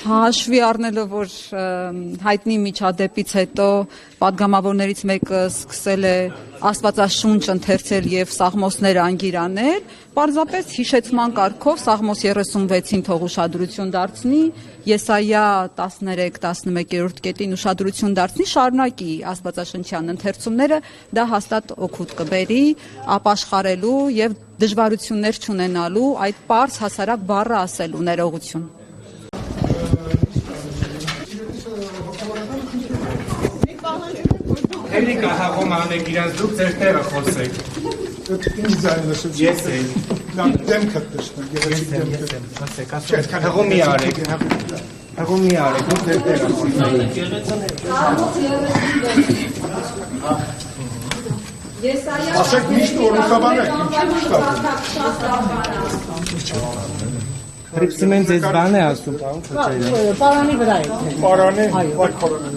Հաշվի առնելով, որ հայտնի միջադեպից հետո պատգամավորներից մեկը սկսել է Աստվածաշունչ ընթերցել եւ Սաղմոսներ անգիրանել, պարզապես հիշեցման կարգով Սաղմոս 36-ին թող ուշադրություն դարձնի, Եսայա 13-11-րդ կետին ուշադրություն դարձնի, շարունակի Աստվածաշնչյան ընթերցումները, դա հաստատ օգուտ կբերի ապաշխարելու եւ դժվարություններ չունենալու այդ պարզ հասարակ բառը ասելու ներողություն։ Էլիկա հաղում անեք իրանց դուք ձեր տեղը խոսեք։ Ինչ ձայն լսում։ Ես եմ։ Դեմքդ տեսնում, գեղեցիկ դեմքդ։ Ասեք, ասեք, հաղում մի արեք։ Հաղում մի արեք, դուք ձեր տեղը խոսեք։ Ասեք միշտ օրենքաբանեք, ինչ Հրիպսիմեն ձեզ բան է ասում, պարոն Քոչարյան։ Պարանի վրա է։ Պարանի, վայ քորոնել։